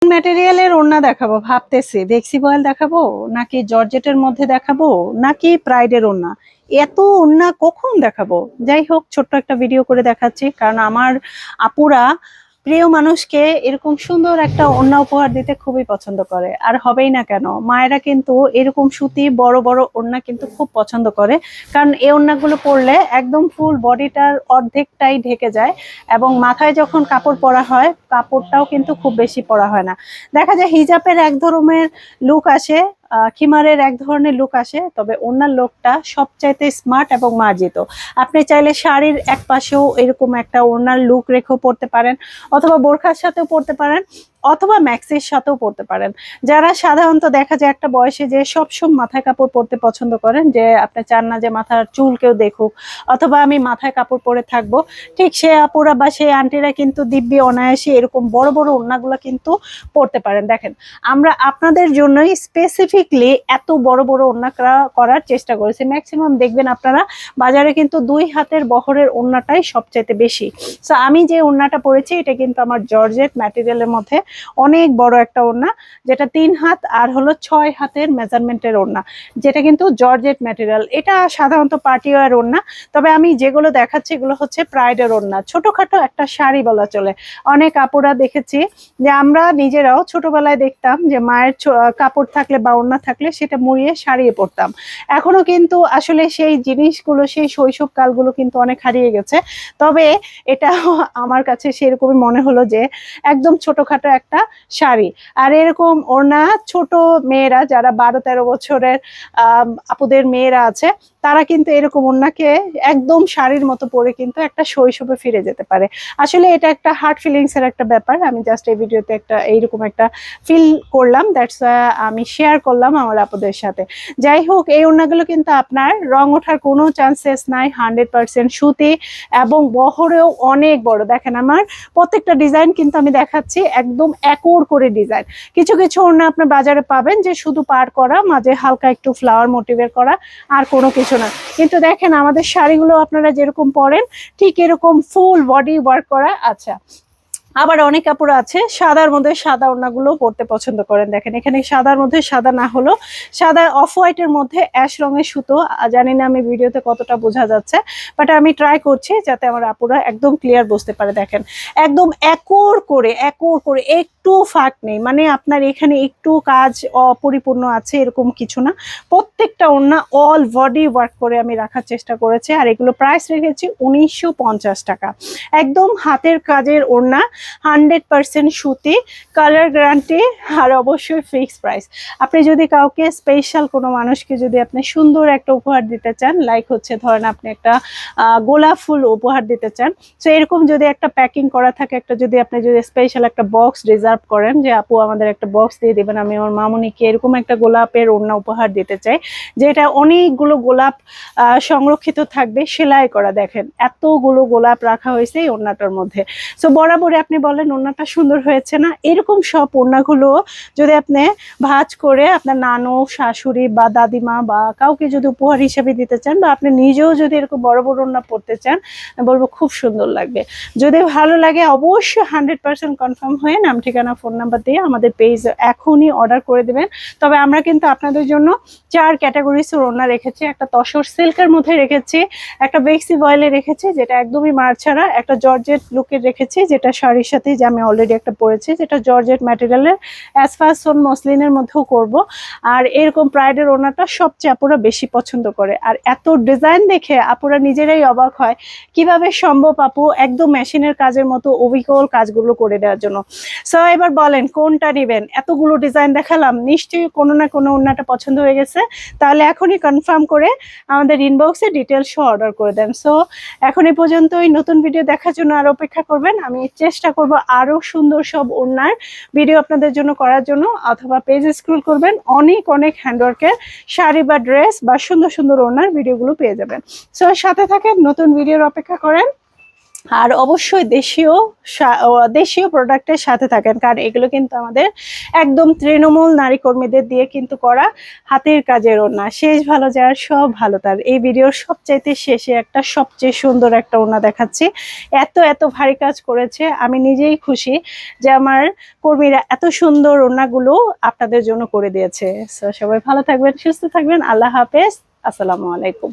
ম্যাটেরিয়ালের ওড়না দেখাবো ভাবতেছি, বেক্সি বয়েল দেখাবো নাকি জর্জেটের মধ্যে দেখাবো নাকি প্রাইডের ওড়না। এত ওড়না কখন দেখাবো? যাই হোক, ছোট্ট একটা ভিডিও করে দেখাচ্ছি, কারণ আমার আপুরা প্রিয় মানুষকে এরকম সুন্দর একটা ওড়না উপহার দিতে খুবই পছন্দ করে। আর হবেই না কেন, মায়েরা কিন্তু এরকম সুতি বড় বড় ওড়না কিন্তু খুব পছন্দ করে, কারণ এই ওড়নাগুলো পরলে একদম ফুল বডিটার অর্ধেকটাই ঢেকে যায়, এবং মাথায় যখন কাপড় পরা হয় কাপড়টাও কিন্তু খুব বেশি পরা হয় না। দেখা যায় হিজাবের এক ধরনের লুক আসে, খিমারের এক ধরনের লুক আসে, তবে ওড়নার লুকটা সবচাইতে স্মার্ট এবং মার্জিত। আপনি চাইলে শাড়ির এক পাশেও এরকম একটা ওড়নার লুক রেখেও পরতে পারেন, অথবা বোরখার সাথেও পরতে পারেন, অথবা ম্যাক্সির সাথেও পরতে পারেন। যারা সাধারণত দেখা যায় একটা বয়সে যে সবসময় মাথায় কাপড় পরতে পছন্দ করেন, যে আপনি চান না যে মাথার চুল কেউ দেখুক, অথবা আমি মাথায় কাপড় পরে থাকবো, ঠিক সে আপুরা বা সেই আন্টিরা কিন্তু দিব্যি অনায়াসে এরকম বড় বড় ওড়নাগুলো কিন্তু পরতে পারেন। দেখেন, আমরা আপনাদের জন্যই স্পেসিফিকলি এত বড় বড় ওড়না করার চেষ্টা করেছি। ম্যাক্সিমাম দেখবেন আপনারা বাজারে কিন্তু 2 হাতের বহরের ওড়নাটাই সবচাইতে বেশি। সো আমি যে ওড়নাটা পরেছি এটা কিন্তু আমার জর্জেট ম্যাটেরিয়ালের মধ্যে অনেক বড় একটা ওড়না, যেটা 3 হাত আর হলো 6 হাতের মেজারমেন্টের ওড়না, যেটা কিন্তু জর্জেট ম্যাটেরিয়াল। এটা সাধারণত পার্টি ওয়্যার ওড়না, তবে আমি যেগুলো দেখাচ্ছি এগুলো হচ্ছে প্রাইডের ওড়না, ছোটখাটো একটা শাড়ি বলা চলে। অনেক আপুরা দেখেছি যে আমরা নিজেরাও ছোটবেলায় দেখতাম যে মায়ের কাপড় থাকলে বা ওড়না থাকলে সেটা মুড়িয়ে শাড়িয়ে পরতাম। এখনো কিন্তু আসলে সেই জিনিসগুলো, সেই শৈশব কালগুলো কিন্তু অনেক হারিয়ে গেছে। তবে এটা আমার কাছে সেরকমই মনে হলো যে একদম ছোটখাটো একটা শাড়ি। আর এরকম ওড়না ছোট মেয়েরা যারা 12-13 বছরের আপুদের মেয়েরা আছে, তারা কিন্তু এরকম ওড়নাকে একদম শাড়ির মতো পরে কিন্তু একটা শৈশবে ফিরে যেতে পারে। আসলে এটা একটা হার্ট ফিলিংস এর একটা ব্যাপার। আমি জাস্ট এই ভিডিওতে একটা এইরকম একটা ফিল করলাম, দ্যাটস আমি শেয়ার করলাম আমার আপুদের সাথে। যাই হোক, এই ওড়নাগুলো কিন্তু আপনার রং ওঠার কোনো চান্সেস নাই, 100% সুতি এবং বহরেও অনেক বড়। দেখেন আমার প্রত্যেকটা ডিজাইন কিন্তু আমি দেখাচ্ছি একদম একর করে ডিজাইন। কিছু কিছু ওড়না আপনার বাজারে পাবেন যে শুধু পার করা, মাঝে হালকা একটু ফ্লাওয়ার মোটিভের করা, আর কোনো কিছু না। কিন্তু দেখেন আমাদের শাড়িগুলো আপনারা যেরকম পরেন ঠিক এরকম ফুল বডি ওয়ার্ক করা। আচ্ছা, আবার অনেক কাপড় আছে সাদার মধ্যে সাদা ওড়নাগুলো পরতে পছন্দ করেন। দেখেন এখানে সাদার মধ্যে সাদা না হলো সাদা অফ হোয়াইটের মধ্যে অ্যাশ রঙের সুতো। জানি না আমি ভিডিওতে কতটা বোঝা যাচ্ছে, বাট আমি ট্রাই করছি যাতে আমার আপুরা একদম ক্লিয়ার বুঝতে পারে। দেখেন একদম একর করে একটু ফাঁক নেই, মানে আপনার এখানে একটু কাজ অপরিপূর্ণ আছে এরকম কিছু না। প্রত্যেকটা ওড়না অল বডি ওয়ার্ক করে আমি রাখার চেষ্টা করেছি, আর এগুলো প্রাইস রেখেছি 1950 টাকা। একদম হাতের কাজের ওড়না, 100% সুতি, কালার গ্যারান্টি, আর অবশ্যই ফিক্স প্রাইস। আপনি যদি কাউকে স্পেশাল কোনো মানুষকে যদি আপনি সুন্দর একটা উপহার দিতে চান, লাইক হচ্ছে ধরেন আপনি একটা গোলাপ ফুল উপহার দিতে চান, তো এরকম যদি একটা প্যাকিং করা থাকে, একটা যদি আপনি যদি স্পেশাল একটা বক্স রিজার্ভ করেন যে আপু আমাদের একটা বক্স দিয়ে দিবেন, আমি আমার মামুনিকে এরকম একটা গোলাপের ওড়না উপহার দিতে চাই, যেটা অনেকগুলো গোলাপ সংরক্ষিত থাকবে, সেলাই করা। দেখেন এতগুলো গোলাপ রাখা হয়েছে এই ওড়নাটার মধ্যে। সো বরাবরই আপনি বলেন ওড়নাটা সুন্দর হয়েছে না, এরকম সব ওড়নাগুলো যদি আপনি ভাঁজ করে আপনার নানু, শাশুড়ি বা দাদিমা বা কাউকে যদি উপহার হিসেবে দিতে চান, বা আপনি নিজেও যদি এরকম বড় বড় ওড়না পরতে চান, বলবো খুব সুন্দর লাগবে। যদি ভালো লাগে অবশ্যই 100% কনফার্ম হয়ে নাম, ঠিকানা, ফোন নাম্বার দিয়ে আমাদের পেজ এখনই অর্ডার করে দেবেন। তবে আমরা কিন্তু আপনাদের জন্য 4 ক্যাটাগরিজের ওড়না রেখেছি। একটা তসর সিল্কের মধ্যে রেখেছি, একটা বেক্সি ভয়েলে রেখেছি যেটা একদমই মার ছাড়া, একটা জর্জেট লুকের রেখেছি যেটা শাড়ির সাথে, যে আমি অলরেডি একটা পরেছি যেটা জর্জেট ম্যাটেরিয়ালের অ্যাসফাসন মসলিনের মধ্যেও করব। আর এরকম প্রাইডের ওড়নাটা সবচেয়ে আপুরা বেশি পছন্দ করে, আর এত ডিজাইন দেখে আপুরা নিজেরাই অবাক হয় কিভাবে সম্ভব আপু একদম মেশিনের কাজের মতো অবিকল কাজগুলো করে দেওয়ার জন্য। সো এবার বলেন কোনটা নেবেন? এতগুলো ডিজাইন দেখালাম, নিশ্চয়ই কোনো না কোনো ওড়নাটা পছন্দ হয়ে গেছে। তাহলে এখনই কনফার্ম করে আমাদের ইনবক্সে ডিটেলস সহ অর্ডার করে দেন। সো এখন এই পর্যন্তই, নতুন ভিডিও দেখার জন্য আর অপেক্ষা করবেন। আমি চেষ্টা করব আরো সুন্দর সব ওড়নার ভিডিও আপনাদের জন্য করার জন্য, অথবা পেজ স্ক্রল করবেন, অনেক অনেক হ্যান্ডওয়ার্কের শাড়ি বা ড্রেস বা সুন্দর সুন্দর ওড়নার ভিডিওগুলো পেয়ে যাবেন। সো সাথে থাকেন, নতুন ভিডিওর অপেক্ষা করেন। আর অবশ্যই দেশীয় প্রোডাক্টের সাথে থাকেন, কারণ এগুলো কিন্তু আমাদের একদম তৃণমূল নারী কর্মীদের দিয়ে কিন্তু করা হাতের কাজের ওড়না। শেষ ভালো যার সব ভালো তার। এই ভিডিওর সবচাইতে শেষে একটা সবচেয়ে সুন্দর একটা ওড়না দেখাচ্ছি। এত এত ভারী কাজ করেছে, আমি নিজেই খুশি যে আমার কর্মীরা এত সুন্দর ওড়নাগুলো আপনাদের জন্য করে দিয়েছে। সো সবাই ভালো থাকবেন, সুস্থ থাকবেন, আল্লাহ হাফেজ, আসসালামু আলাইকুম।